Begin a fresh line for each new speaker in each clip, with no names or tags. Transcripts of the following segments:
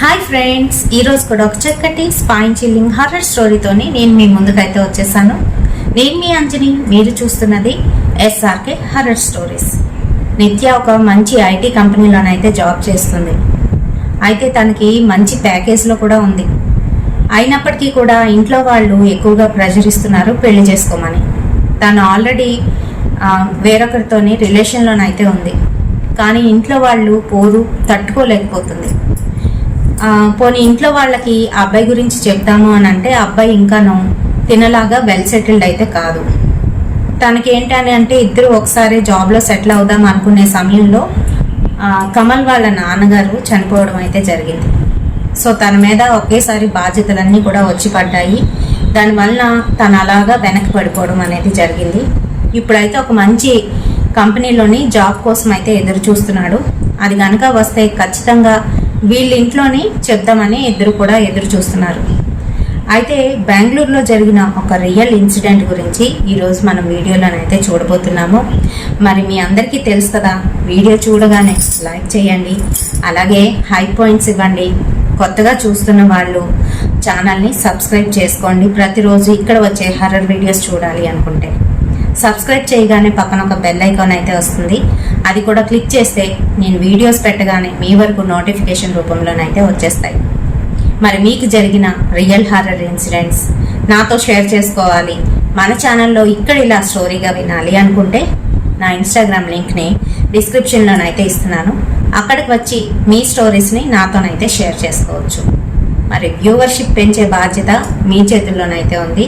Hi friends, ఈరోజు కూడా ఒక చక్కటి స్పైన్ చిల్లింగ్ హారర్ స్టోరీతోని నేను మీ ముందుకైతే వచ్చేసాను. నేను మీ అంజని, మీరు చూస్తున్నది ఎస్ఆర్కే హారర్ స్టోరీస్. నిత్య ఒక మంచి ఐటీ కంపెనీలోనైతే జాబ్ చేస్తుంది. అయితే తనకి మంచి ప్యాకేజ్లో కూడా ఉంది. అయినప్పటికీ కూడా ఇంట్లో వాళ్ళు ఎక్కువగా ప్రెషర్ ఇస్తున్నారు పెళ్లి చేసుకోమని. తను ఆల్రెడీ వేరొకరితోని రిలేషన్లోనైతే ఉంది. కానీ ఇంట్లో వాళ్ళు పోరు తట్టుకోలేకపోతుంది. పోనీ ఇంట్లో వాళ్ళకి అబ్బాయి గురించి చెప్తాము అని అంటే అబ్బాయి ఇంకాను తినలాగా వెల్ సెటిల్డ్ అయితే కాదు. తనకేంటని అంటే ఇద్దరు ఒకసారి జాబ్లో సెటిల్ అవుదాం అనుకునే సమయంలో కమల్ వాళ్ళ నాన్నగారు చనిపోవడం అయితే జరిగింది. సో తన మీద ఒకేసారి బాధ్యతలన్నీ కూడా వచ్చి పడ్డాయి. దానివల్ల తను అలాగా వెనక్కి పడిపోవడం అనేది జరిగింది. ఇప్పుడైతే ఒక మంచి కంపెనీలోని జాబ్ కోసం అయితే ఎదురు చూస్తున్నాడు. అది కనుక వస్తే ఖచ్చితంగా వీళ్ళ ఇంట్లోని చెప్దామని ఇద్దరు కూడా ఎదురు చూస్తున్నారు. అయితే బెంగళూరులో జరిగిన ఒక రియల్ ఇన్సిడెంట్ గురించి ఈరోజు మనం వీడియోలోనైతే చూడబోతున్నాము. మరి మీ అందరికీ తెలుసు కదా, వీడియో చూడగానే లైక్ చేయండి, అలాగే హై పాయింట్స్ ఇవ్వండి. కొత్తగా చూస్తున్న వాళ్ళు ఛానల్ని సబ్స్క్రైబ్ చేసుకోండి. ప్రతిరోజు ఇక్కడ వచ్చే హర్రర్ వీడియోస్ చూడాలి అనుకుంటే సబ్స్క్రైబ్ చేయగానే పక్కన ఒక బెల్ ఐకాన్ అయితే వస్తుంది. అది కూడా క్లిక్ చేస్తే నేను వీడియోస్ పెట్టగానే మీ వరకు నోటిఫికేషన్ రూపంలోనైతే వచ్చేస్తాయి. మరి మీకు జరిగిన రియల్ హారర్ ఇన్సిడెంట్స్ నాతో షేర్ చేసుకోవాలి, మన ఛానల్లో ఇక్కడ ఇలా స్టోరీగా వినాలి అనుకుంటే నా ఇన్స్టాగ్రామ్ లింక్ని డిస్క్రిప్షన్లోనైతే ఇస్తున్నాను. అక్కడికి వచ్చి మీ స్టోరీస్ని నాతోనైతే షేర్ చేసుకోవచ్చు. మరి వ్యూవర్షిప్ పెంచే బాధ్యత మీ చేతుల్లోనైతే ఉంది.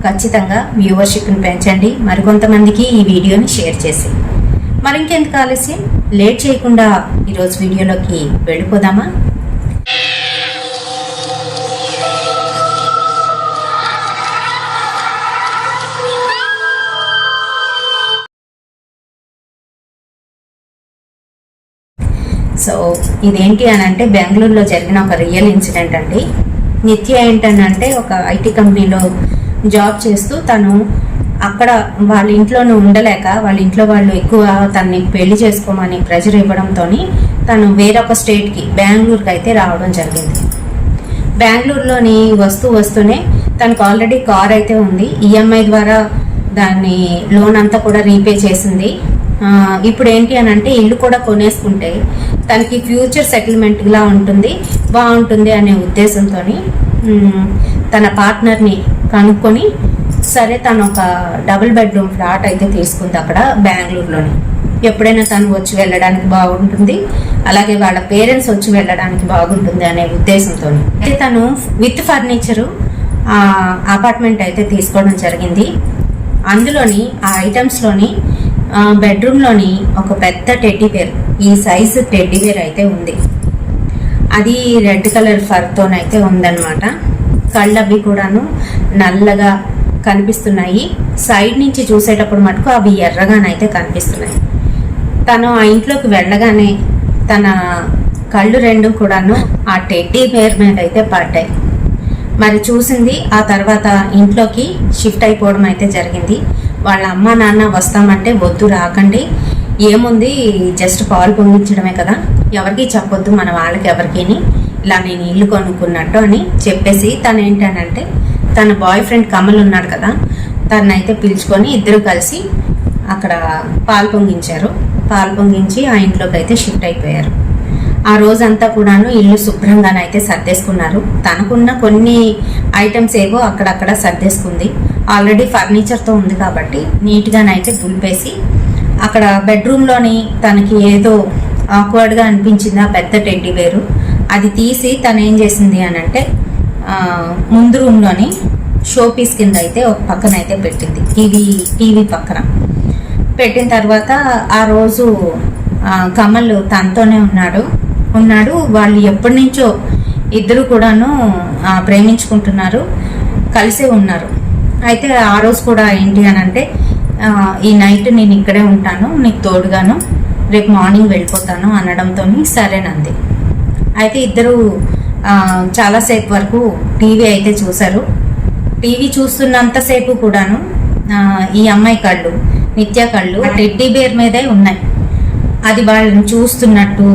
ఖచ్చితంగా వ్యూవర్షిప్ని పెంచండి, మరికొంతమందికి ఈ వీడియోని షేర్ చేసి. మరి ఇంకెందుకు ఆలస్యం, లేట్ చేయకుండా ఈరోజు వీడియోలోకి వెళ్ళిపోదామా? సో ఇదేంటి అని అంటే బెంగళూరులో జరిగిన ఒక రియల్ ఇన్సిడెంట్ అండి. నిత్య ఏంటంటే ఒక ఐటీ కంపెనీలో జాబ్ చేస్తూ తను అక్కడ వాళ్ళ ఇంట్లోనూ ఉండలేక వాళ్ళ ఇంట్లో వాళ్ళు ఎక్కువ తనని పెళ్లి చేసుకోమని ప్రెజర్ ఇవ్వడంతో తను వేరొక స్టేట్కి బెంగళూరుకి అయితే రావడం జరిగింది. బెంగళూరులోని వస్తూనే తనకు ఆల్రెడీ కార్ అయితే ఉంది. ఈఎంఐ ద్వారా దాన్ని లోన్ అంతా కూడా రీపే చేసింది. ఇప్పుడు ఏంటి అని అంటే ఇల్లు కూడా కొనేసుకుంటే తనకి ఫ్యూచర్ సెటిల్మెంట్లా ఉంటుంది, బాగుంటుంది అనే ఉద్దేశంతో తన పార్ట్నర్ని కనుక్కొని సరే తను ఒక డబుల్ బెడ్రూమ్ ఫ్లాట్ అయితే తీసుకుంది అక్కడ బెంగళూరులోని. ఎప్పుడైనా తను వచ్చి వెళ్ళడానికి బాగుంటుంది, అలాగే వాళ్ళ పేరెంట్స్ వచ్చి వెళ్ళడానికి బాగుంటుంది అనే ఉద్దేశంతో అయితే తను విత్ ఫర్నిచరు అపార్ట్మెంట్ అయితే తీసుకోవడం జరిగింది. అందులోని ఆ ఐటమ్స్లోని బెడ్రూమ్లోని ఒక పెద్ద టెడ్డీ బేర్, ఈ సైజు టెడ్డీ బేర్ అయితే ఉంది. అది రెడ్ కలర్ ఫర్తోనైతే ఉందన్నమాట. కళ్ళవి కూడాను నల్లగా కనిపిస్తున్నాయి. సైడ్ నుంచి చూసేటప్పుడు మటుకు అవి ఎర్రగానైతే కనిపిస్తున్నాయి. తను ఆ ఇంట్లోకి వెళ్ళగానే తన కళ్ళు రెండు కూడాను ఆ టెడ్డీ బేర్ మీద అయితే పడ్డాయి. మరి చూసింది, ఆ తర్వాత ఇంట్లోకి షిఫ్ట్ అయిపోవడం అయితే జరిగింది. వాళ్ళ అమ్మ నాన్న వస్తామంటే వద్దు, రాకండి, ఏముంది జస్ట్ పాలు పొంగించడమే కదా, ఎవరికి చెప్పొద్దు, మన వాళ్ళకి ఎవరికి, ఇలా నేను ఇల్లు కొనుక్కున్నట్టు అని చెప్పేసి తను ఏంటంటే తన బాయ్ ఫ్రెండ్ కమల్ ఉన్నాడు కదా, తనైతే పిలుచుకొని ఇద్దరు కలిసి అక్కడ పాలు పొంగించారు. పాలు పొంగించి ఆ ఇంట్లోకి అయితే షిఫ్ట్ అయిపోయారు. ఆ రోజంతా కూడాను ఇల్లు శుభ్రంగానైతే సర్దేసుకున్నారు. తనకున్న కొన్ని ఐటమ్స్ ఏవో అక్కడక్కడ సర్దేసుకుంది. ఆల్రెడీ ఫర్నిచర్తో ఉంది కాబట్టి నీట్గానైతే దులిపేసి అక్కడ బెడ్రూమ్లోని తనకి ఏదో ఆక్వర్డ్గా అనిపించింది ఆ పెద్ద టెడ్డీ బేరు. అది తీసి తను ఏం చేసింది అని అంటే ముందు రూమ్లోని షో పీస్ కింద అయితే ఒక పక్కన అయితే పెట్టింది, టీవీ పక్కన పెట్టిన తర్వాత ఆ రోజు కమల్ తనతోనే ఉన్నాడు. వాళ్ళు ఎప్పటి నుంచో ఇద్దరు కూడాను ప్రేమించుకుంటున్నారు, కలిసే ఉన్నారు. అయితే ఆ రోజు కూడా ఏంటి అని అంటే ఈ నైట్ నేను ఇక్కడే ఉంటాను, నీకు తోడుగాను, రేపు మార్నింగ్ వెళ్ళిపోతాను అనడంతో సరేనంది. అయితే ఇద్దరు చాలాసేపు వరకు టీవీ అయితే చూశారు. టీవీ చూస్తున్నంతసేపు కూడాను ఈ అమ్మాయి కళ్ళు, నిత్య కళ్ళు టెడ్డీ బేర్ మీదే ఉన్నాయి. అది వాళ్ళని చూస్తున్నట్టు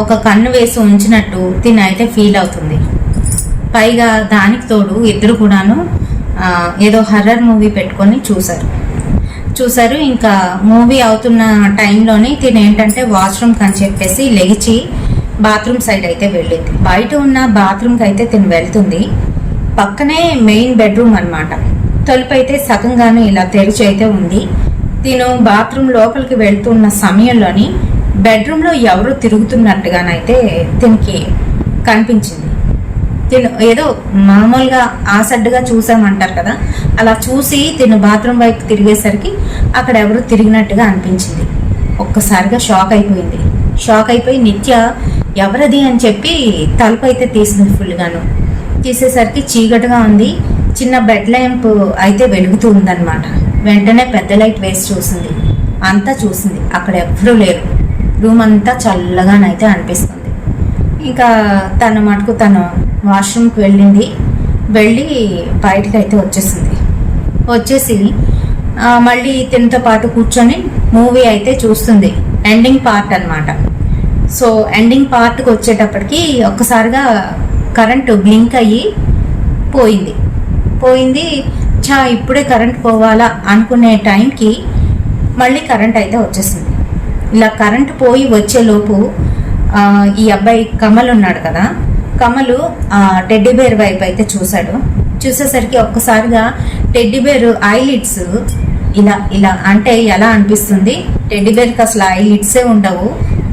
ఒక కన్ను వేసి ఉంచినట్టు తినైతే ఫీల్ అవుతుంది. పైగా దానికి తోడు ఇద్దరు కూడాను ఏదో హర్రర్ మూవీ పెట్టుకొని చూసారు. ఇంకా మూవీ అవుతున్న టైంలోనే తినేంటంటే వాష్రూమ్కి అని చెప్పేసి లెగిచి బాత్రూమ్ సైడ్ అయితే వెళ్ళింది. బయట ఉన్న బాత్రూమ్కి అయితే తిని వెళ్తుంది. పక్కనే మెయిన్ బెడ్రూమ్ అనమాట. తలుపు అయితే సగంగాను ఇలా తెరిచి అయితే ఉంది. తిను బాత్రూమ్ లోపలికి వెళ్తున్న సమయంలోని బెడ్రూమ్లో ఎవరో తిరుగుతున్నట్టుగానైతే తినికి కనిపించింది. తిను ఏదో మామూలుగా ఆసడ్డుగా చూసామంటారు కదా, అలా చూసి తిను బాత్రూమ్ వైపు తిరిగేసరికి అక్కడ ఎవరో తిరిగినట్టుగా అనిపించింది. ఒక్కసారిగా షాక్ అయిపోయి నిత్య ఎవరది అని చెప్పి తలుపు అయితే తీసింది. ఫుల్గాను తీసేసరికి చీకటిగా ఉంది. చిన్న బెడ్ ల్యాంప్ అయితే వెలుగుతూ ఉందన్నమాట. వెంటనే పెద్ద లైట్ వేసి చూసింది. అక్కడ ఎవ్వరూ లేరు. రూమ్ అంతా చల్లగానైతే అనిపిస్తుంది. ఇంకా తన మటుకు తను వాష్రూమ్కి వెళ్ళి బయటకు అయితే వచ్చేసి మళ్ళీ తినతో పాటు కూర్చొని మూవీ అయితే చూస్తుంది. ఎండింగ్ పార్ట్ అనమాట. సో ఎండింగ్ పార్ట్కి వచ్చేటప్పటికి ఒక్కసారిగా కరెంటు బ్లింక్ అయ్యి పోయింది. ఇప్పుడే కరెంట్ పోవాలా అనుకునే టైంకి మళ్ళీ కరెంట్ అయితే వచ్చేసింది. ఇలా కరెంట్ పోయి వచ్చేలోపు ఈ అబ్బాయి కమల్ ఉన్నాడు కదా, కమలు టెడ్డీ బేర్ వైపు అయితే చూసేసరికి ఒక్కసారిగా టెడ్డీ బేర్ ఐలిడ్స్ ఇలా అంటే ఎలా అనిపిస్తుంది, టెడ్డీ బేర్కి అసలు ఐలిడ్సే ఉండవు,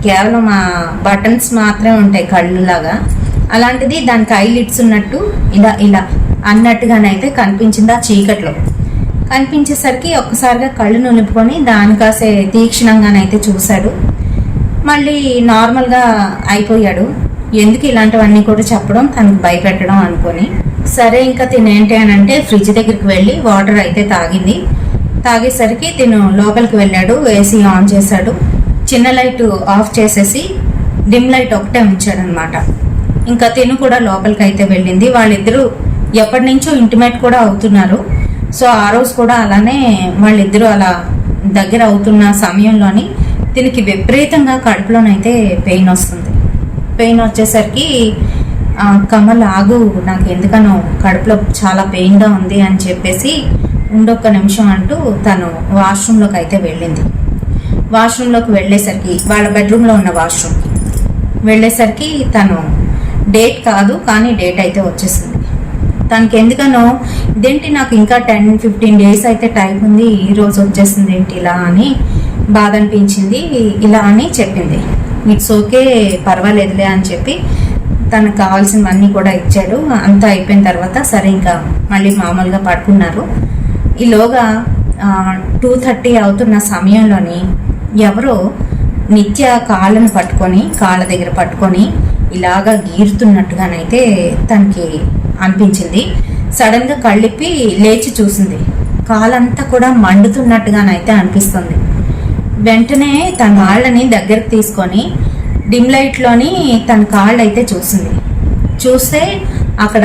కేవలం బటన్స్ మాత్రమే ఉంటాయి కళ్ళులాగా. అలాంటిది దానికి ఐలిడ్స్ ఉన్నట్టు ఇలా అన్నట్టుగానైతే కనిపించింది. ఆ చీకట్లో కనిపించేసరికి ఒక్కసారిగా కళ్ళు నులుపుకొని దానికాసే తీక్షణంగానైతే చూశాడు. మళ్ళీ నార్మల్గా అయిపోయాడు. ఎందుకు ఇలాంటివన్నీ కూడా చెప్పడం, తనకు భయపెట్టడం అనుకొని సరే ఇంకా తినేంటి అని అంటే ఫ్రిడ్జ్ దగ్గరికి వెళ్ళి వాటర్ అయితే తాగేసరికి తిను లోపలికి వెళ్ళాడు. ఏసీ ఆన్ చేశాడు. చిన్న లైట్ ఆఫ్ చేసేసి డిమ్ లైట్ ఒకటే ఉంచాడనమాట. ఇంకా తిను కూడా లోపలికి అయితే వెళ్ళింది. వాళ్ళిద్దరూ ఎప్పటి నుంచో ఇంటిమేట్ కూడా అవుతున్నారు. సో ఆ రోజు కూడా అలానే వాళ్ళిద్దరూ అలా దగ్గర అవుతున్న సమయంలోని దీనికి విపరీతంగా కడుపులోనైతే పెయిన్ వచ్చేసరికి కమల్ ఆగు, నాకు ఎందుకనో కడుపులో చాలా పెయిన్గా ఉంది అని చెప్పేసి ఉండొక్క నిమిషం అంటూ తను వాష్రూమ్లోకి అయితే వాష్రూమ్లోకి వెళ్ళేసరికి వాళ్ళ బెడ్రూమ్లో ఉన్న వాష్రూమ్కి వెళ్ళేసరికి తను డేట్ కాదు కానీ డేట్ అయితే వచ్చేసింది. తనకి ఎందుకనో ఇదేంటి నాకు ఇంకా 10-15 డేస్ అయితే టైం ఉంది, ఈ రోజు వచ్చేసింది ఏంటి ఇలా అని బాధ అనిపించింది. ఇలా అని చెప్పింది. ఇట్స్ ఓకే, పర్వాలేదులే అని చెప్పి తనకు కావాల్సినవన్నీ కూడా ఇచ్చాడు. అంతా అయిపోయిన తర్వాత సరే ఇంకా మళ్ళీ మామూలుగా పడుకున్నారు. ఈలోగా 2:30 అవుతున్న సమయంలోని ఎవరో నిత్య కాళ్ళ దగ్గర పట్టుకొని ఇలాగా గీరుతున్నట్టుగానైతే తనకి అనిపించింది. సడన్ గా కళ్ళిప్పి లేచి చూసింది. కాలంతా కూడా మండుతున్నట్టుగానైతే అనిపిస్తుంది. వెంటనే తన కాళ్ళని దగ్గరకు తీసుకొని డిమ్ లైట్ లోని తన కాళ్ళు అయితే చూస్తే అక్కడ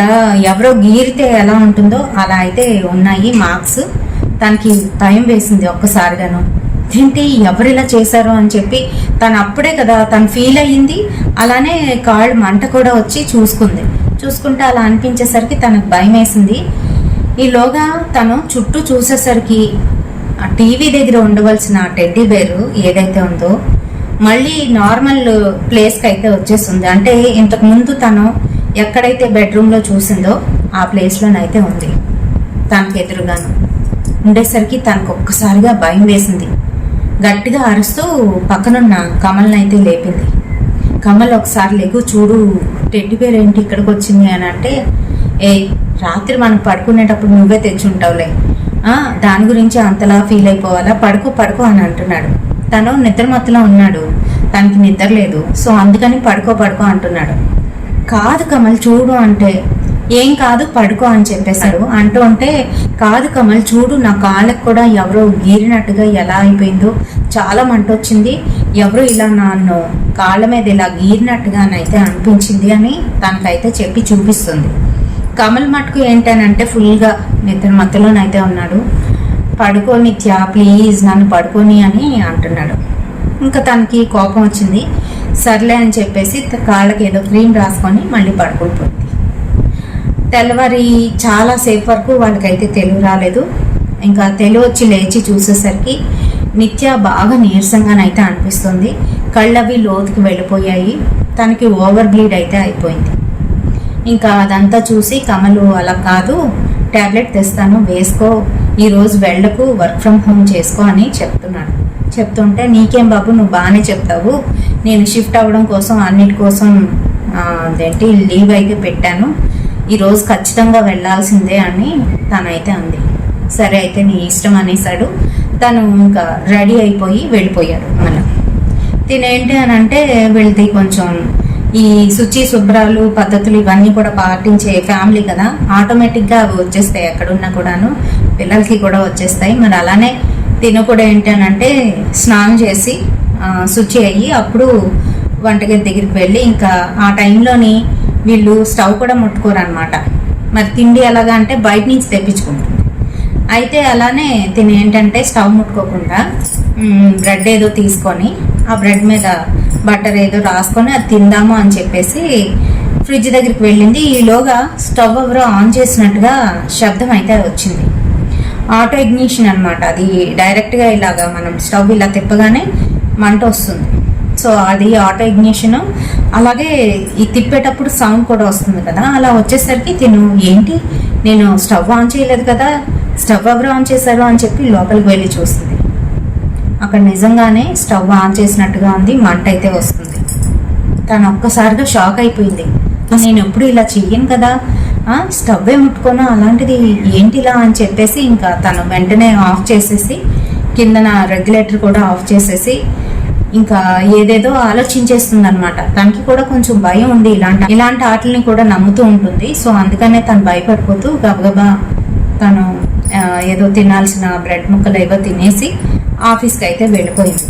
ఎవరో గీరితే ఎలా ఉంటుందో అలా అయితే ఉన్నాయి మార్క్స్. తనకి భయం వేసింది ఒక్కసారిగాను. ఏంటి ఎవరు ఇలా చేశారో అని చెప్పి తను అప్పుడే కదా తను ఫీల్ అయ్యింది. అలానే కాళ్ళు మంట కూడా వచ్చి చూసుకుంటే అలా అనిపించేసరికి తనకు భయం వేసింది. ఈలోగా తను చుట్టూ చూసేసరికి ఆ టీవీ దగ్గర ఉండవలసిన టెడ్డీ బేరు ఏదైతే ఉందో మళ్ళీ నార్మల్ ప్లేస్కి అయితే వచ్చేస్తుంది. అంటే ఇంతకు ముందు తను ఎక్కడైతే బెడ్రూమ్లో చూసిందో ఆ ప్లేస్లోనైతే ఉంది. తనకు ఎదురుగాను ఉండేసరికి తనకు ఒక్కసారిగా భయం వేసింది. గట్టిగా అరుస్తూ పక్కనున్న కమల్ని అయితే లేపింది. కమల్ ఒకసారి లేకు చూడు, టెడ్డీ బేర్ ఏంటి ఇక్కడికి వచ్చింది అని అంటే, రాత్రి మనం పడుకునేటప్పుడు నువ్వే తెచ్చుంటావులే, దాని గురించి అంతలా ఫీల్ అయిపోవాలా, పడుకో అని అంటున్నాడు. తను నిద్రమత్తులో ఉన్నాడు, తనకి నిద్ర లేదు. సో అందుకని పడుకో అంటున్నాడు. కాదు కమల్ చూడు అంటే, ఏం కాదు పడుకో అని చెప్పేశాడు. ఉంటే కాదు కమల్ చూడు, నా కాళ్ళకు కూడా ఎవరో గీరినట్టుగా ఎలా అయిపోయిందో, చాలా మంట వచ్చింది, ఎవరో ఇలా నన్ను కాళ్ళ మీద ఇలా గీరినట్టుగానైతే అనిపించింది అని తనకైతే చెప్పి చూపిస్తుంది. కమల్ మటుకు ఏంటనంటే ఫుల్గా నిద్ర మధ్యలోనైతే ఉన్నాడు. పడుకో నిత్య ప్లీజ్ నన్ను పడుకోని అని అంటున్నాడు. ఇంకా తనకి కోపం వచ్చింది. సర్లే అని చెప్పేసి కాళ్ళకి ఏదో క్రీమ్ రాసుకొని మళ్ళీ పడుకుంటుంది. తెల్లవారి చాలాసేపు వరకు వాళ్ళకైతే తెలివి రాలేదు. ఇంకా తెలివి వచ్చి లేచి చూసేసరికి నిత్య బాగా నీరసంగానైతే అనిపిస్తుంది. కళ్ళవి లోతుకి వెళ్ళిపోయాయి. తనకి ఓవర్ బ్లీడ్ అయితే అయిపోయింది. ఇంకా అదంతా చూసి కమలు, అలా కాదు, ట్యాబ్లెట్ తెస్తాను వేసుకో, ఈరోజు వెళ్ళకు, వర్క్ ఫ్రమ్ హోమ్ చేసుకో అని చెప్తున్నాడు. చెప్తుంటే నీకేం బాబు, నువ్వు బాగానే చెప్తావు, నేను షిఫ్ట్ అవ్వడం కోసం అన్నిటి కోసం అదేంటి లీవ్ అయితే పెట్టాను, ఈరోజు ఖచ్చితంగా వెళ్ళాల్సిందే అని తనైతే అంది. సరే అయితే నీ ఇష్టం అనేసాడు. తను ఇంకా రెడీ అయిపోయి వెళ్ళిపోయాడు. మనం తినేంటి అని అంటే వెళ్తే కొంచెం ఈ శుచి శుభ్రాలు పద్ధతులు ఇవన్నీ కూడా పాటించే ఫ్యామిలీ కదా, ఆటోమేటిక్గా అవి వచ్చేస్తాయి, ఎక్కడున్నా కూడాను పిల్లలకి కూడా వచ్చేస్తాయి. మరి అలానే తిన కూడా ఏంటి అని అంటే స్నానం చేసి శుచి అయ్యి అప్పుడు వంటగది దగ్గరికి వెళ్ళి, ఇంకా ఆ టైంలోని వీళ్ళు స్టవ్ కూడా ముట్టుకోరు అనమాట. మరి తిండి ఎలాగా అంటే బయట నుంచి తెప్పించుకుంటుంది. అయితే అలానే తిని ఏంటంటే స్టవ్ ముట్టుకోకుండా బ్రెడ్ ఏదో తీసుకొని ఆ బ్రెడ్ మీద బటర్ ఏదో రాసుకొని అది తిందాము అని చెప్పేసి ఫ్రిడ్జ్ దగ్గరికి వెళ్ళింది. ఈలోగా స్టవ్ ఎవరో ఆన్ చేసినట్టుగా శబ్దం అయితే వచ్చింది. ఆటో ఇగ్నిషన్ అనమాట. అది డైరెక్ట్గా ఇలాగా మనం స్టవ్ ఇలా తిప్పగానే మంట వస్తుంది. సో అది ఆటో ఇగ్నిషన్. అలాగే ఈ తిప్పేటప్పుడు సౌండ్ కూడా వస్తుంది కదా, అలా వచ్చేసరికి తిను ఏంటి నేను స్టవ్ ఆన్ చేయలేదు కదా, స్టవ్ ఎవరు ఆన్ చేశారు అని చెప్పి లోపలికి వెళ్ళి చూస్తుంది. అక్కడ నిజంగానే స్టవ్ ఆన్ చేసినట్టుగా ఉంది, మంట అయితే వస్తుంది. తను ఒక్కసారిగా షాక్ అయిపోయింది. నేను ఎప్పుడు ఇలా చెయ్యను కదా, స్టవ్వే ముట్టుకోను, అలాంటిది ఏంటిలా అని చెప్పేసి ఇంకా తను వెంటనే ఆఫ్ చేసేసి కిందన రెగ్యులేటర్ కూడా ఆఫ్ చేసేసి ఇంకా ఏదేదో ఆలోచించేస్తుంది అనమాట. తనకి కూడా కొంచెం భయం ఉంది, ఇలాంటి ఆటల్ని కూడా నమ్ముతూ ఉంటుంది. సో అందుకనే తను భయపడిపోతూ గబగబా తను ఏదో తినాల్సిన బ్రెడ్ ముక్కలు ఏవో తినేసి ఆఫీస్కి అయితే వెళ్ళిపోయింది.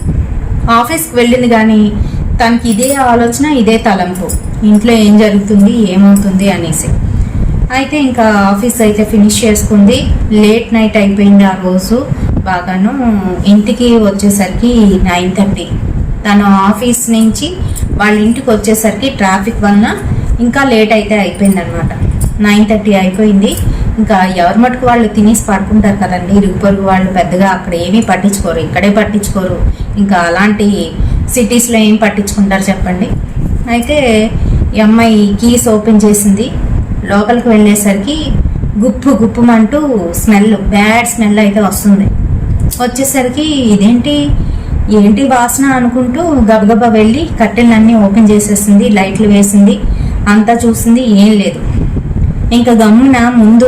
ఆఫీస్కి వెళ్ళింది కానీ తనకి ఇదే ఆలోచన, ఇదే తలంపు, ఇంట్లో ఏం జరుగుతుంది ఏమవుతుంది అనేసి. అయితే ఇంకా ఆఫీస్ అయితే ఫినిష్ చేసుకుంది. లేట్ నైట్ అయిపోయింది ఆ రోజు బాగాను. ఇంటికి వచ్చేసరికి 9:30. తను ఆఫీస్ నుంచి వాళ్ళ ఇంటికి వచ్చేసరికి ట్రాఫిక్ వలన ఇంకా లేట్ అయితే అయిపోయింది అనమాట. 9:30 అయిపోయింది. ఇంకా ఎవరి మటుకు వాళ్ళు తినేసి పడుకుంటారు కదండి, ఇరుగు పొరుగు వాళ్ళు పెద్దగా అక్కడ ఏమీ పట్టించుకోరు, ఇక్కడే పట్టించుకోరు, ఇంకా అలాంటి సిటీస్లో ఏం పట్టించుకుంటారు చెప్పండి. అయితే ఈ అమ్మాయి కీస్ ఓపెన్ చేసింది. లోపలికి వెళ్ళేసరికి గుప్పు గుప్పుమంటూ స్మెల్, బ్యాడ్ స్మెల్ అయితే వస్తుంది. వచ్చేసరికి ఏంటి వాసన అనుకుంటూ గబగబా వెళ్ళి కట్టెలన్నీ ఓపెన్ చేసేసింది, లైట్లు వేసింది, అంతా చూసింది, ఏం లేదు. ఇంకా గమ్మున ముందు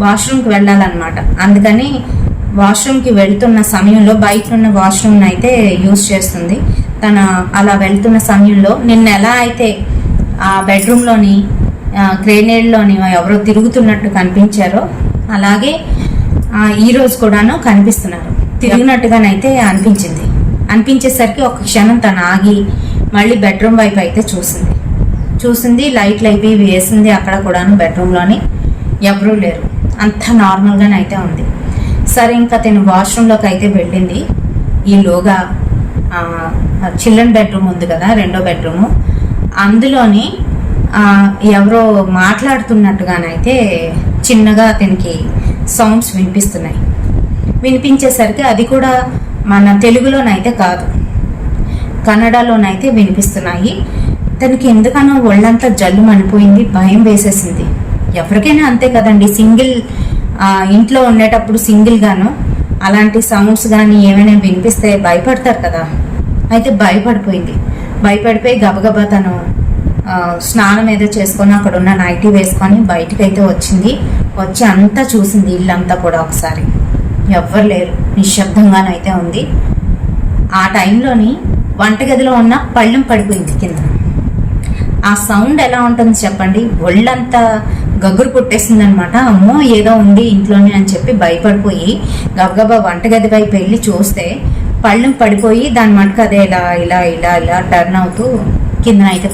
వాష్రూమ్కి వెళ్ళాలన్నమాట. అందుకని వాష్రూమ్కి వెళ్తున్న సమయంలో బయట ఉన్న వాష్రూమ్ని అయితే యూజ్ చేస్తుంది. తను అలా వెళ్తున్న సమయంలో నిన్న ఎలా అయితే ఆ బెడ్రూమ్లోని గ్రేనేడ్లోని ఎవరో తిరుగుతున్నట్టు కనిపించారో అలాగే ఈరోజు కూడాను కనిపిస్తున్నారు, తిరిగినట్టుగానైతే అనిపించేసరికి ఒక క్షణం తను ఆగి మళ్ళీ బెడ్రూమ్ వైపు అయితే చూసింది. లైట్లు అవి వేసింది. అక్కడ కూడాను బెడ్రూమ్లోని ఎవరూ లేరు, అంతా నార్మల్గానే అయితే ఉంది. సరే ఇంకా తను వాష్రూమ్లోకి అయితే వెళ్ళింది. ఈలోగా చిల్డ్రన్ బెడ్రూమ్ ఉంది కదా, రెండో బెడ్రూము, అందులోని ఎవరో మాట్లాడుతున్నట్టుగానైతే చిన్నగా అతనికి సౌండ్స్ వినిపించేసరికి అది కూడా మన తెలుగులోనైతే కాదు, కన్నడలోనైతే వినిపిస్తున్నాయి. తనకి ఎందుకనో ఒళ్ళంతా జల్లు మనిపోయింది, భయం వేసేసింది. ఎవరికైనా అంతే కదండి, సింగిల్ ఇంట్లో ఉండేటప్పుడు సింగిల్గాను అలాంటి సౌండ్స్ కానీ ఏమైనా వినిపిస్తే భయపడతారు కదా. అయితే భయపడిపోయి గబగబా తను స్నానం ఏదో చేసుకొని అక్కడ ఉన్న నైటీ వేసుకొని బయటికి అయితే వచ్చి అంతా చూసింది. ఇల్లంతా కూడా ఒకసారి ఎవ్వరు లేరు, నిశ్శబ్దంగానైతే ఉంది. ఆ టైంలోని వంటగదిలో ఉన్న పళ్ళెం పడిపోయింది కింద. ఆ సౌండ్ ఎలా ఉంటుంది చెప్పండి, ఒళ్ళంతా గగురు పుట్టేసింది అనమాట. అమ్మో ఏదో ఉంది ఇంట్లోనే అని చెప్పి భయపడిపోయి గబగబా వంటగది వైపు వెళ్ళి చూస్తే పళ్ళెం పడిపోయి దాని మటుకు అదే ఇలా ఇలా ఇలా ఇలా టర్న్ అవుతూ కిందన అయితే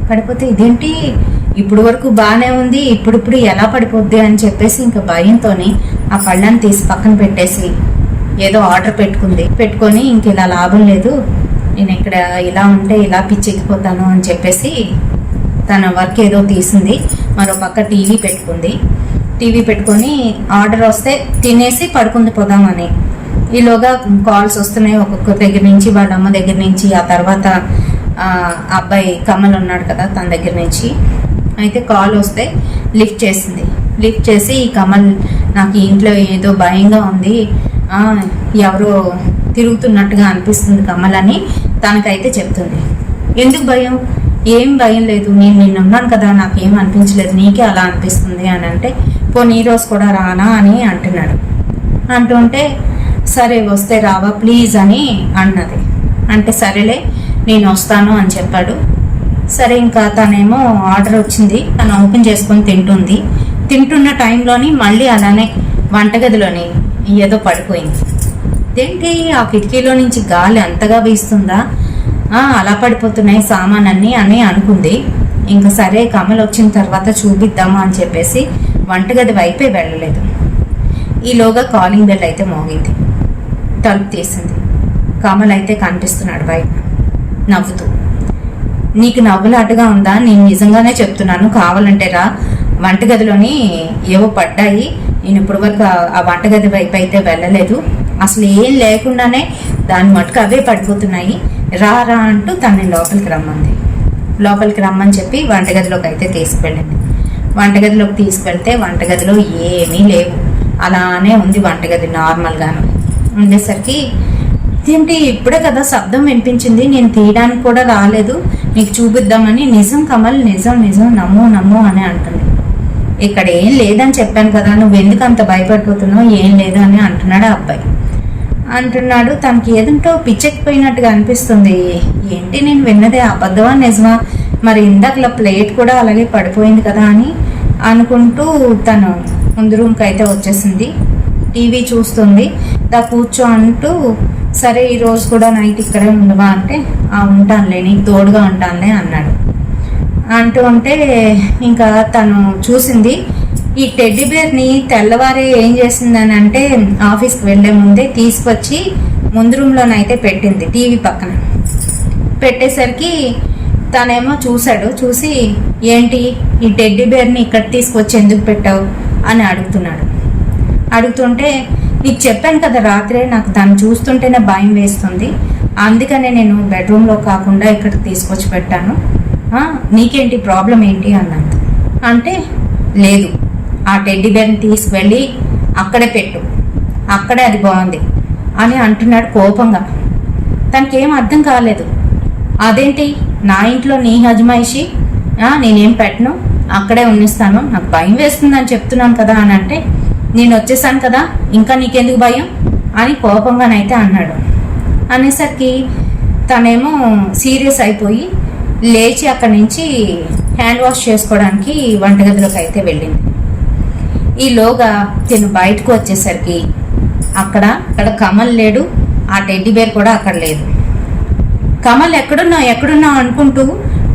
పడిపోతే ఇదేంటి ఇప్పుడు వరకు బాగానే ఉంది, ఇప్పుడు ఎలా పడిపోద్ది అని చెప్పేసి ఇంకా భయంతోని ఆ పళ్ళని తీసి పక్కన పెట్టేసి ఏదో ఆర్డర్ పెట్టుకొని ఇంక ఇలా లాభం లేదు, నేను ఇక్కడ ఇలా ఉంటే ఇలా పిచ్చెక్కిపోతాను అని చెప్పేసి తన వర్క్ ఏదో తీసింది. మరో పక్క టీవీ పెట్టుకుంది. టీవీ పెట్టుకొని ఆర్డర్ వస్తే తినేసి పడుకుంది పోదామని. ఈలోగా కాల్స్ వస్తున్నాయి ఒక్కొక్క దగ్గర నుంచి, వాళ్ళ అమ్మ దగ్గర నుంచి, ఆ తర్వాత అబ్బాయి కమల్ ఉన్నాడు కదా తన దగ్గర నుంచి. అయితే కాల్ వస్తే లిఫ్ట్ చేసింది. లిఫ్ట్ చేసి ఈ కమల్ నాకు ఇంట్లో ఏదో భయంగా ఉంది, ఎవరో తిరుగుతున్నట్టుగా అనిపిస్తుంది కమల్ అని తనకైతే చెప్తుంది. ఎందుకు భయం? ఏం భయం లేదు, నేను నిన్నున్నాను కదా, నాకేం అనిపించలేదు, నీకే అలా అనిపిస్తుంది అని అంటే, పోనీ ఈ రోజు కూడా రానా అని అంటున్నాడు. అంటుంటే సరే వస్తే రావా ప్లీజ్ అని అన్నది. అంటే సరేలే నేను వస్తాను అని చెప్పాడు. సరే ఇంకా తనేమో ఆర్డర్ వచ్చింది, తను ఓపెన్ చేసుకొని తింటుంది. తింటున్న టైంలోని మళ్ళీ అలానే వంటగదిలోని ఏదో పడిపోయింది. ఏంటి ఆ కిటికీలో నుంచి గాలి అంతగా వీస్తుందా, అలా పడిపోతున్నాయి సామానన్నీ అని అనుకుంది. ఇంకా సరే కమల్ వచ్చిన తర్వాత చూపిద్దామా అని చెప్పేసి వంటగది వైపే వెళ్ళలేదు. ఈలోగా కాలింగ్ బెల్ అయితే మోగింది. తలుపు తీసింది. కమల్ అయితే కనిపిస్తున్నాడు బయట నవ్వుతూ. నీకు నవ్వులాటగా ఉందా? నేను నిజంగానే చెప్తున్నాను, కావాలంటే రా, వంటగదిలోని ఏవో పడ్డాయి, నేను ఇప్పటి వరకు ఆ వంటగది వైపు అయితే వెళ్ళలేదు, అసలు ఏం లేకుండానే దాని మటుకు అవే పడిపోతున్నాయి, రా రా అంటూ తనని లోపలికి రమ్మని చెప్పి వంటగదిలోకి అయితే తీసుకువెళ్ళింది. వంటగదిలోకి తీసుకెళ్తే వంటగదిలో ఏమీ లేవు, అలానే ఉంది వంటగది నార్మల్గాను. ఉండేసరికి ఏంటి ఇప్పుడే కదా శబ్దం వినిపించింది, నేను తీయడానికి కూడా రాలేదు, నీకు చూపిద్దామని. నిజం కమల్, నిజం నిజం, నమ్ము అని అంటుంది. ఇక్కడ ఏం లేదని చెప్పాను కదా, నువ్వు ఎందుకు అంత భయపడిపోతున్నావు, ఏం లేదు అని అంటున్నాడు ఆ అబ్బాయి. అంటున్నాడు తనకి ఏదంటో పిచ్చెక్కిపోయినట్టుగా అనిపిస్తుంది. ఏంటి నేను విన్నదే అబద్ధమా నిజమా, మరి ఇందాకలా ప్లేట్ కూడా అలాగే పడిపోయింది కదా అని అనుకుంటూ తను ముందు రూమ్కి అయితే వచ్చేసింది. టీవీ చూస్తుంది. కూర్చో అంటూ, సరే ఈరోజు కూడా నైట్ ఇక్కడే ఉండవా అంటే, ఉంటానులే, నీకు తోడుగా ఉంటానులే అన్నాడు. అంటూ ఉంటే ఇంకా తను చూసింది ఈ టెడ్డీ బేర్ని తెల్లవారే ఏం చేసిందని అంటే, ఆఫీస్కి వెళ్లే ముందే తీసుకొచ్చి ముందు రూమ్లోనైతే పెట్టింది టీవీ పక్కన. పెట్టేసరికి తనేమో చూశాడు. చూసి ఏంటి ఈ టెడ్డీ బేర్ని ఇక్కడ తీసుకొచ్చి ఎందుకు పెట్టావు అని అడుగుతుంటే, నీకు చెప్పాను కదా రాత్రే నాకు దాన్ని చూస్తుంటేనే భయం వేస్తుంది, అందుకనే నేను బెడ్రూమ్లో కాకుండా ఇక్కడ తీసుకొచ్చి పెట్టాను, నీకేంటి ప్రాబ్లం ఏంటి అన్నది. అంటే లేదు, ఆ టెడ్డీ బేర్ని తీసుకువెళ్ళి అక్కడే పెట్టు, అక్కడే అది బాగుంది అని అంటున్నాడు కోపంగా. తనకేం అర్థం కాలేదు. అదేంటి నా ఇంట్లో నీ అజమాయిషి, నేనేం పెట్టను, అక్కడే ఉన్నిస్తాను, నాకు భయం వేస్తుందని చెప్తున్నాను కదా అని అంటే, నేను వచ్చేసాను కదా ఇంకా నీకెందుకు భయం అని కోపంగానైతే అన్నాడు. అనేసరికి తనేమో సీరియస్ అయిపోయి లేచి అక్కడి నుంచి హ్యాండ్ వాష్ చేసుకోవడానికి వంటగదిలోకి అయితే వెళ్ళింది. ఈలోగా తిను బయటకు వచ్చేసరికి అక్కడ కమల్ లేడు, ఆ టెడ్డీ బేర్ కూడా అక్కడ లేదు. కమల్ ఎక్కడున్నావు అనుకుంటూ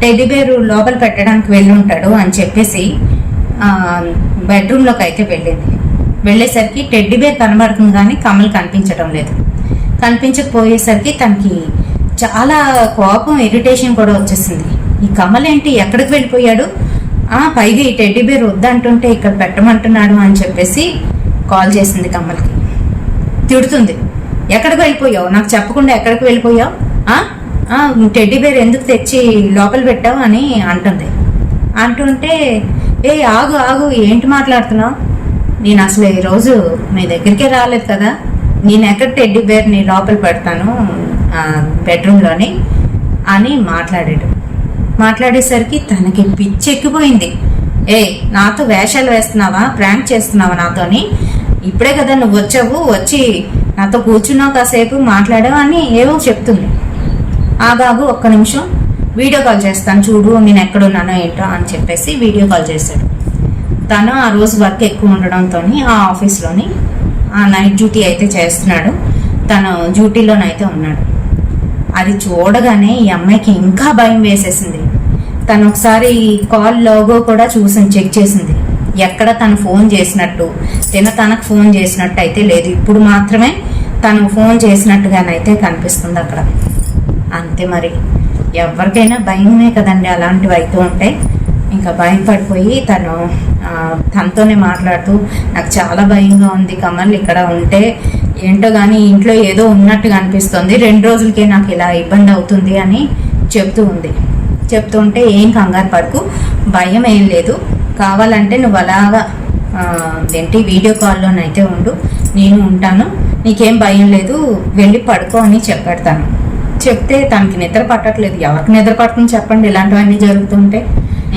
టెడ్డీ బేర్ లోపల పెట్టడానికి వెళ్ళి ఉంటాడు అని చెప్పేసి బెడ్రూమ్లోకి అయితే వెళ్ళింది. వెళ్ళేసరికి టెడ్డీ బేర్ కనబడుతుంది కానీ కమల్ కనిపించడం లేదు. కనిపించకపోయేసరికి తనకి చాలా కోపం, ఇరిటేషన్ కూడా వచ్చేసింది. ఈ కమల్ ఏంటి ఎక్కడికి వెళ్ళిపోయాడు, పైగా ఈ టెడ్డీ బేర్ వద్దంటుంటే ఇక్కడ పెట్టమంటున్నాడు అని చెప్పేసి కాల్ చేసింది కమల్కి. తిడుతుంది, ఎక్కడికి వెళ్ళిపోయావు, నాకు చెప్పకుండా ఎక్కడికి వెళ్ళిపోయావు, టెడ్డీ బేర్ ఎందుకు తెచ్చి లోపల పెట్టావు అని అంటుంది. అంటుంటే, ఆగు ఏంటి మాట్లాడుతున్నావు, నేను అసలు ఈరోజు మీ దగ్గరికే రాలేదు కదా, నేను ఎక్కడ టెడ్డీ బేర్ని లోపల పెడతాను బెడ్రూమ్లోని అని మాట్లాడేసరికి తనకి పిచ్చెక్కిపోయింది. నాతో వేషాలు వేస్తున్నావా, ప్రాంక్ చేస్తున్నావా నాతోని, ఇప్పుడే కదా నువ్వు వచ్చి నాతో కూర్చున్నావు, కాసేపు మాట్లాడావు అని ఏవో చెప్తుంది. ఆగాగు ఒక్క నిమిషం, వీడియో కాల్ చేస్తాను చూడు నేను ఎక్కడున్నానో ఏంటో అని చెప్పేసి వీడియో కాల్ చేశాడు. తను ఆ రోజు వర్క్ ఎక్కువ ఉండడంతో ఆ ఆఫీస్లోని నైట్ డ్యూటీ అయితే చేస్తున్నాడు, తను డ్యూటీలోనైతే ఉన్నాడు. అది చూడగానే ఈ అమ్మాయికి ఇంకా భయం వేసేసింది. తను ఒకసారి కాల్ లోగో కూడా చెక్ చేసింది. ఎక్కడ తను ఫోన్ చేసినట్టు, తనకు ఫోన్ చేసినట్టు అయితే లేదు. ఇప్పుడు మాత్రమే తను ఫోన్ చేసినట్టుగానైతే కనిపిస్తుంది అక్కడ. అంతే మరి, ఎవరికైనా భయమే కదండి అలాంటివి అవుతూ ఉంటే. ఇంకా భయం పడిపోయి తనతోనే మాట్లాడుతూ, నాకు చాలా భయంగా ఉంది కమల్, ఇక్కడ ఉంటే ఏంటో కానీ ఇంట్లో ఏదో ఉన్నట్టుగా అనిపిస్తుంది, 2 రోజులకే నాకు ఇలా ఇబ్బంది అవుతుంది అని చెప్తూ ఉంటే, ఏం కంగారు పడుకు, భయం ఏం లేదు, కావాలంటే నువ్వు అలాగా వీడియో కాల్లోనైతే ఉండు, నేను ఉంటాను, నీకేం భయం లేదు, వెళ్ళి పడుకో అని చెప్పెడతాను. చెప్తే తనకి నిద్ర పట్టట్లేదు. ఎవరికి నిద్ర పడుతుంది చెప్పండి ఇలాంటివన్నీ జరుగుతుంటే.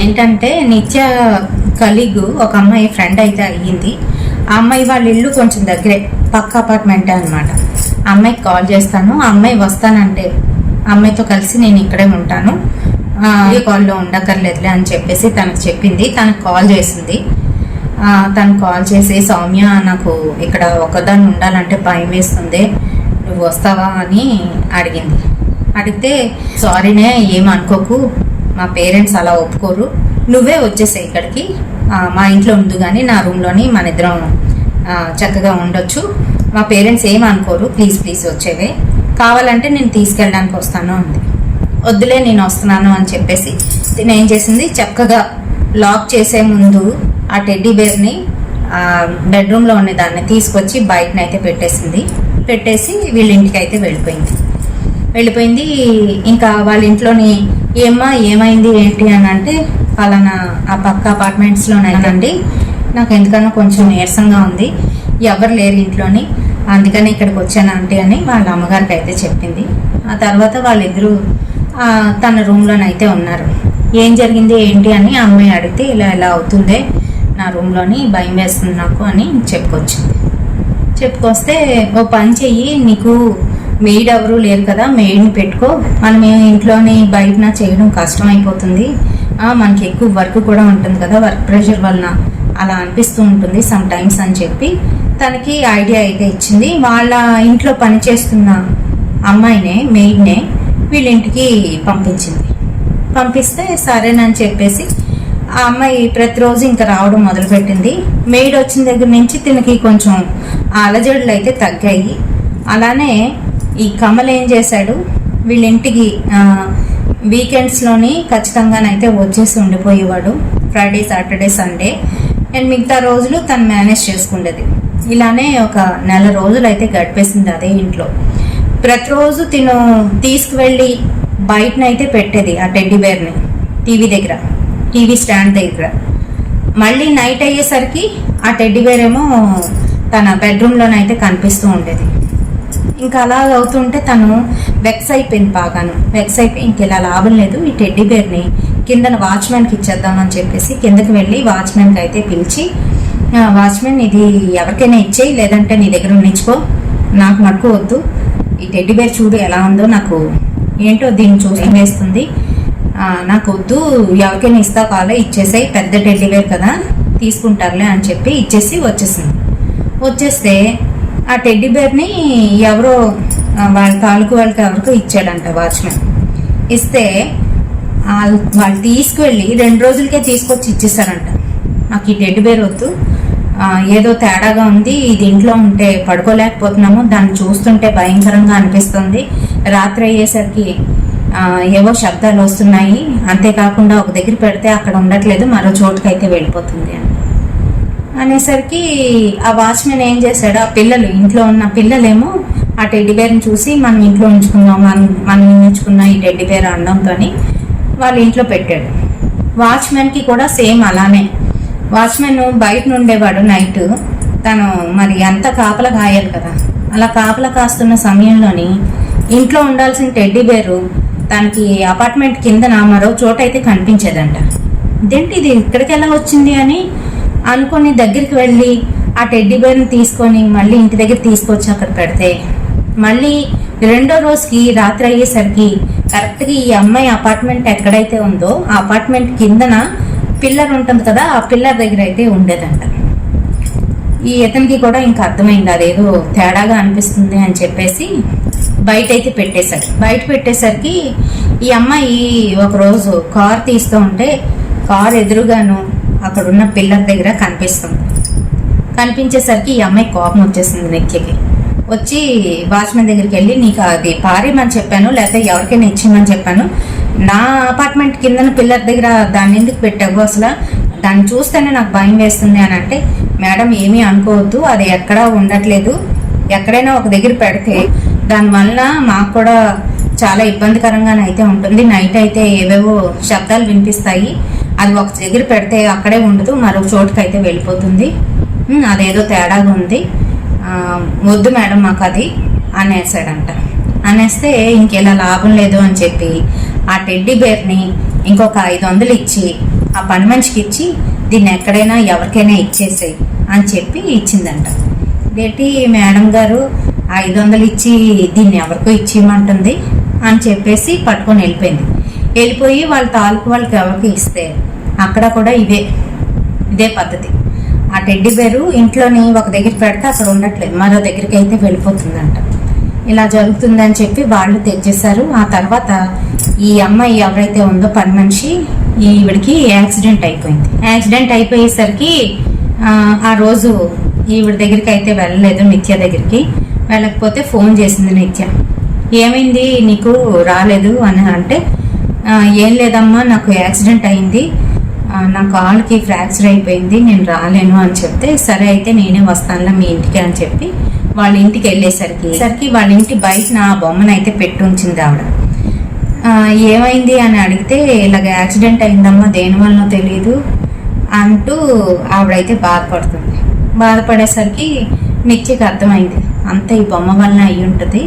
ఏంటంటే నిత్య కలీగ్ ఒక అమ్మాయి ఫ్రెండ్ అయితే అయ్యింది. ఆ అమ్మాయి వాళ్ళ ఇల్లు కొంచెం దగ్గరే, పక్క అపార్ట్మెంటే అనమాట. ఆ అమ్మాయికి కాల్ చేస్తాను, ఆ అమ్మాయి వస్తానంటే ఆ అమ్మాయితో కలిసి నేను ఇక్కడే ఉంటాను, ఈ కాల్లో ఉండక్కర్లేదులే అని చెప్పేసి తనకు చెప్పింది. తనకు కాల్ చేసింది. తను కాల్ చేసి, సౌమ్య నాకు ఇక్కడ ఒకదాన్ని ఉండాలంటే భయం వేస్తుంది, నువ్వు వస్తావా అని అడిగింది. అడిగితే, సారీనే ఏమనుకోకు, మా పేరెంట్స్ అలా ఒప్పుకోరు, నువ్వే వచ్చేసాయి ఇక్కడికి, మా ఇంట్లో ఉండు కానీ నా రూమ్లోని మన ఇద్దరం చక్కగా ఉండొచ్చు, మా పేరెంట్స్ ఏమనుకోరు, ప్లీజ్ వచ్చేవే, కావాలంటే నేను తీసుకెళ్ళడానికి వస్తాను అంది. వద్దులే నేను వస్తున్నాను అని చెప్పేసి తిను ఏం చేసింది, చక్కగా లాక్ చేసే ముందు ఆ టెడ్డీ బేర్ని బెడ్రూమ్లో ఉన్న దాన్ని తీసుకొచ్చి బయటనైతే పెట్టేసి వీళ్ళ ఇంటికి అయితే వెళ్ళిపోయింది. ఇంకా వాళ్ళ ఇంట్లోని ఏమైంది ఏంటి అని అంటే, పలానా ఆ పక్క అపార్ట్మెంట్స్లోనండి నాకు ఎందుకన్నా కొంచెం నీరసంగా ఉంది, ఎవరు లేరు ఇంట్లోని, అందుకని ఇక్కడికి వచ్చాను ఆంటీ అని వాళ్ళ అమ్మగారికి అయితే చెప్పింది. ఆ తర్వాత వాళ్ళిద్దరూ తన రూమ్లోనైతే ఉన్నారు. ఏం జరిగింది ఏంటి అని అమ్మాయి అడిగితే, ఇలా అవుతుందే నా రూమ్లోని, భయం వేస్తుంది నాకు అని చెప్పుకొస్తే, ఓ పని చెయ్యి, నీకు మెయిడ్ ఎవరు లేరు కదా, మెయిడ్ని పెట్టుకో, మనం ఇంట్లోని బయటన చేయడం కష్టం అయిపోతుంది, మనకి ఎక్కువ వర్క్ కూడా ఉంటుంది కదా, వర్క్ ప్రెషర్ వలన అలా అనిపిస్తూ ఉంటుంది సమ్ టైమ్స్ అని చెప్పి తనకి ఐడియా అయితే ఇచ్చింది. వాళ్ళ ఇంట్లో పనిచేస్తున్న అమ్మాయినే, మెయిడ్నే వీళ్ళ ఇంటికి పంపిస్తే సరేనని చెప్పేసి ఆ అమ్మాయి ప్రతిరోజు ఇంకా రావడం మొదలుపెట్టింది. మెయిడ్ వచ్చిన దగ్గర నుంచి తినకి కొంచెం అలజడులు అయితే తగ్గాయి. అలానే ఈ కమల్ ఏం చేశాడు, వీళ్ళ ఇంటికి వీకెండ్స్లోని ఖచ్చితంగానైతే వచ్చేసి ఉండిపోయేవాడు, ఫ్రైడే సాటర్డే సండే, అండ్ మిగతా రోజులు తను మేనేజ్ చేసుకుండేది. ఇలానే ఒక 1 నెల రోజులు అయితే గడిపేసింది అదే ఇంట్లో. ప్రతిరోజు తిను తీసుకువెళ్ళి బయటనైతే పెట్టేది ఆ టెడ్డీ బేర్ని టీవీ స్టాండ్ దగ్గర. మళ్ళీ నైట్ అయ్యేసరికి ఆ టెడ్డీ బేర్ ఏమో తన బెడ్రూమ్లోనైతే కనిపిస్తూ ఉండేది. ఇంకా అలా అవుతుంటే తను వెక్స్ అయిపోయి ఇంకెలా లాభం లేదు, ఈ టెడ్డీ బేర్ని కిందన వాచ్మెన్కి ఇచ్చేద్దామని చెప్పేసి కిందకి వెళ్ళి వాచ్మెన్కి అయితే పిలిచి, వాచ్మెన్ ఇది ఎవరికైనా ఇచ్చేయి, లేదంటే నీ దగ్గర ఉండించుకో, నాకు మటుకు వద్దు, ఈ టెడ్డీ బేర్ చూడు ఎలా ఉందో, నాకు ఏంటో దీన్ని చూసి వేస్తుంది, నాకు వద్దు, ఎవరికైనా ఇస్తా కాలే, ఇచ్చేసాయి, పెద్ద టెడ్డీ బేర్ కదా తీసుకుంటారులే అని చెప్పి ఇచ్చేసి వచ్చేస్తే ఆ టెడ్డీ బేర్ని ఎవరో వాళ్ళ తాలూకు వాళ్ళకి ఎవరికో ఇచ్చాడంట వాచ్మెన్. ఇస్తే వాళ్ళు తీసుకువెళ్ళి 2 రోజులకే తీసుకొచ్చి ఇచ్చేసారంట. నాకు ఈ టెడ్డీ బేర్ వద్దు, ఏదో తేడాగా ఉంది, ఇది ఇంట్లో ఉంటే పడుకోలేకపోతున్నాము, దాన్ని చూస్తుంటే భయంకరంగా అనిపిస్తుంది, రాత్రి అయ్యేసరికి ఏవో శబ్దాలు వస్తున్నాయి, అంతేకాకుండా ఒక దగ్గర పెడితే అక్కడ ఉండట్లేదు, మరో చోటుకైతే వెళ్ళిపోతుంది అనేసరికి ఆ వాచ్మెన్ ఏం చేశాడు, ఆ పిల్లలు ఇంట్లో ఉన్న పిల్లలేమో ఆ టెడ్డీ బేర్ని చూసి మనం ఇంట్లో ఉంచుకున్నాం, మనం ఉంచుకున్న ఈ టెడ్డీ బేర్ అనడంతో వాళ్ళ ఇంట్లో పెట్టాడు. వాచ్మెన్కి కూడా సేమ్ అలానే, వాచ్మెన్ బయట నుండేవాడు నైట్, తను మరి అంత కాపలా కాయాలి కదా, అలా కాపలా కాస్తున్న సమయంలోని ఇంట్లో ఉండాల్సిన టెడ్డీ బేరు తనకి అపార్ట్మెంట్ కిందన మరో చోట అయితే కనిపించేదంట. ఇదేంటి ఇది ఇక్కడికి ఎలా వచ్చింది అని అనుకొని దగ్గరికి వెళ్ళి ఆ టెడ్డీ బేర్ని తీసుకొని మళ్ళీ ఇంటి దగ్గర తీసుకొచ్చి అక్కడ పెడితే, మళ్ళీ 2వ రోజుకి రాత్రి అయ్యేసరికి కరెక్ట్గా ఈ అమ్మాయి అపార్ట్మెంట్ ఎక్కడైతే ఉందో ఆ అపార్ట్మెంట్ కిందన పిల్లర్ ఉంటుంది కదా, ఆ పిల్లర్ దగ్గర అయితే ఉండేదంట. ఈ ఇతనికి కూడా ఇంకా అర్థమైంది, అదేదో తేడాగా అనిపిస్తుంది అని చెప్పేసి బయట అయితే పెట్టేశాడు. బయట పెట్టేసరికి ఈ అమ్మాయి ఒకరోజు కార్ తీస్తూ ఉంటే కార్ ఎదురుగాను అక్కడున్న పిల్లర్ దగ్గర కనిపించేసరికి ఈ అమ్మాయి కోపం వచ్చేసింది నిత్యకి. వచ్చి వాచ్మెన్ దగ్గరికి వెళ్ళి నీకు అది పారేయమని చెప్పాను, లేకపోతే ఎవరికైనా ఇచ్చేయమని చెప్పాను, నా అపార్ట్మెంట్ కింద పిల్లర్ దగ్గర దాన్ని ఎందుకు పెట్టావు, అసలు దాన్ని చూస్తేనే నాకు భయం వేస్తుంది అని అంటే, మేడం ఏమీ అనుకోవద్దు, అది ఎక్కడా ఉండట్లేదు, ఎక్కడైనా ఒక దగ్గర పెడితే దానివల్ల మాకు కూడా చాలా ఇబ్బందికరంగానైతే ఉంటుంది, నైట్ అయితే ఏవేవో శబ్దాలు వినిపిస్తాయి, అది ఒక దగ్గర పెడితే అక్కడే ఉండదు, మరొక చోటుకైతే వెళ్ళిపోతుంది, అదేదో తేడాగా ఉంది, వద్దు మేడం మాకు అది అనేసాడంట. అనేస్తే ఇంకెలా లాభం లేదు అని చెప్పి ఆ టెడ్డీ బేర్ని ఇంకొక 500 ఇచ్చి ఆ పని మనిషికి ఇచ్చి దీన్ని ఎక్కడైనా ఎవరికైనా ఇచ్చేసేయి అని చెప్పి ఇచ్చిందంట. ఏంటి మేడం గారు 500 ఇచ్చి దీన్ని ఎవరికో ఇచ్చేయమంటుంది అని చెప్పేసి పట్టుకొని వెళ్ళిపోయింది. వెళ్ళిపోయి వాళ్ళ తాలూకు వాళ్ళకి ఎవరికి ఇస్తే అక్కడ కూడా ఇదే పద్ధతి. ఆ టెడ్డీ బేరు ఇంట్లోని ఒక దగ్గర పెడితే అక్కడ ఉండట్లేదు, మరో దగ్గరికి అయితే వెళ్ళిపోతుందంట. ఇలా జరుగుతుందని చెప్పి వాళ్ళు తెచ్చేశారు. ఆ తర్వాత ఈ అమ్మాయి ఎవరైతే ఉందో పని మనిషి, ఈవిడికి యాక్సిడెంట్ అయిపోయింది. యాక్సిడెంట్ అయిపోయేసరికి ఆ రోజు ఈవిడ దగ్గరికి అయితే వెళ్ళలేదు, నిత్య దగ్గరికి వెళ్ళకపోతే ఫోన్ చేసింది నిత్య. ఏమైంది నీకు రాలేదు అని అంటే, ఏం లేదమ్మా నాకు యాక్సిడెంట్ అయింది, నా కాలుకి ఫ్రాక్చర్ అయిపోయింది, నేను రాలేను అని చెప్తే, సరే అయితే నేనే వస్తానులే మీ ఇంటికి అని చెప్పి వాళ్ళ ఇంటికి వెళ్ళేసరికి వాళ్ళ ఇంటి బయట నా బొమ్మనైతే పెట్టి ఉంచింది ఆవిడ. ఏమైంది అని అడిగితే, ఇలాగ యాక్సిడెంట్ అయిందమ్మా, దేనివల్ల తెలియదు అంటూ ఆవిడైతే బాధపడుతుంది. బాధపడేసరికి నిత్యకి అర్థమైంది, అంతా ఈ బొమ్మ వలన అయి ఉంటుంది,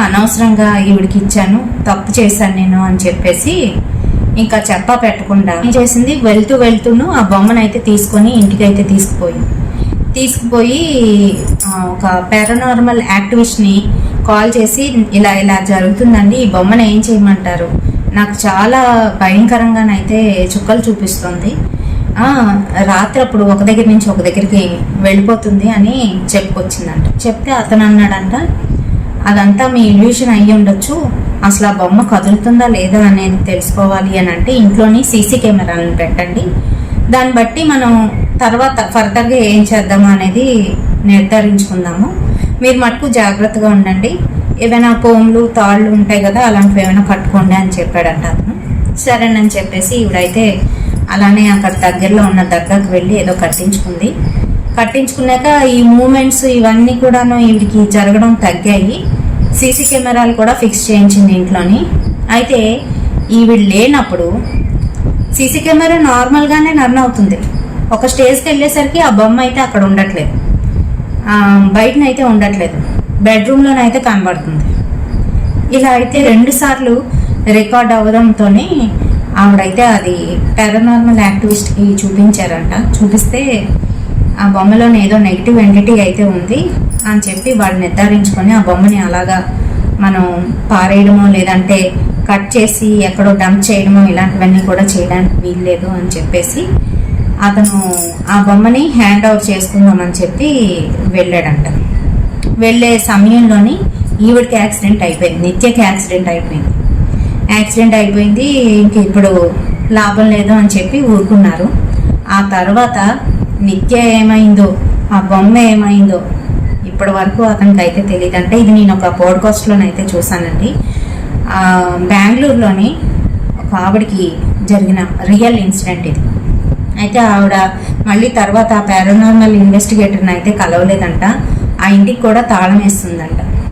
అనవసరంగా ఈవిడికి ఇచ్చాను, తప్పు చేశాను నేను అని చెప్పేసి ఇంకా చెప్పా పెట్టకుండా ఏం చేసింది, వెళ్తూను ఆ బొమ్మనైతే తీసుకొని ఇంటికైతే తీసుకుపోయి ఒక పారానార్మల్ యాక్టివిస్ట్ని కాల్ చేసి ఇలా జరుగుతుందండి, ఈ బొమ్మను ఏం చేయమంటారు, నాకు చాలా భయంకరంగానైతే చుక్కలు చూపిస్తుంది, రాత్రి అప్పుడు ఒక దగ్గర నుంచి ఒక దగ్గరికి వెళ్ళిపోతుంది అని చెప్పుకొచ్చిందంట. చెప్తే అతను అన్నాడంట, అదంతా మీ ఇల్యూషన్ అయ్యి ఉండొచ్చు, అసలు ఆ బొమ్మ కదులుతుందా లేదా అనేది తెలుసుకోవాలి అని అంటే ఇంట్లోని సీసీ కెమెరాలను పెట్టండి, దాన్ని బట్టి మనం తర్వాత ఫర్దర్గా ఏం చేద్దాము అనేది నిర్ధారించుకుందాము, మీరు మటుకు జాగ్రత్తగా ఉండండి, ఏవైనా కోమ్లు తాళ్ళు ఉంటాయి కదా అలాంటివి ఏమైనా కట్టుకోండి అని చెప్పాడంట అతను. సరేనని చెప్పేసి ఇవిడైతే అలానే అక్కడ దగ్గరలో ఉన్న దర్గాకు వెళ్ళి ఏదో కట్టించుకున్నాక ఈ మూమెంట్స్ ఇవన్నీ కూడాను ఈవిడికి జరగడం తగ్గాయి. సీసీ కెమెరాలు కూడా ఫిక్స్ చేయించింది ఇంట్లోని. అయితే ఈవిడ లేనప్పుడు సీసీ కెమెరా నార్మల్గానే రన్ అవుతుంది, ఒక స్టేజ్కి వెళ్ళేసరికి ఆ బొమ్మ అయితే అక్కడ ఉండట్లేదు, బయటనైతే ఉండట్లేదు, బెడ్రూమ్లోనైతే కనబడుతుంది. ఇలా అయితే 2 సార్లు రికార్డ్ అవ్వడంతో ఆవిడైతే అది పారానార్మల్ యాక్టివిస్ట్కి చూపించారంట. చూపిస్తే ఆ బొమ్మలోనే ఏదో నెగిటివ్ ఎంటిటీ అయితే ఉంది అని చెప్పి వాళ్ళు నిర్ధారించుకొని ఆ బొమ్మని అలాగా మనం పారేయడమో లేదంటే కట్ చేసి ఎక్కడో డంప్ చేయడమో ఇలాంటివన్నీ కూడా చేయడానికి వీల్లేదు అని చెప్పేసి అతను ఆ బొమ్మని హ్యాండ్ ఓవర్ చేసుకుందామని చెప్పి వెళ్ళాడంట. వెళ్ళే సమయంలోని ఈవిడికి యాక్సిడెంట్ అయిపోయింది, నిత్యకి యాక్సిడెంట్ అయిపోయింది. ఇంక ఇప్పుడు లాభం లేదు అని చెప్పి ఊరుకున్నారు. ఆ తర్వాత నిత్య ఏమైందో, ఆ బొమ్మ ఏమైందో ఇప్పటి వరకు అతనికి అయితే తెలియదు. అంటే ఇది నేను ఒక పోడ్కాస్ట్లోనైతే చూసానండి. బెంగళూరులోని ఒక ఆవిడకి జరిగిన రియల్ ఇన్సిడెంట్ ఇది. అయితే ఆవిడ మళ్ళీ తర్వాత ఆ పారానార్మల్ ఇన్వెస్టిగేటర్ని అయితే కలవలేదంట, ఆ ఇంటికి కూడా తాళం వేస్తుందంట.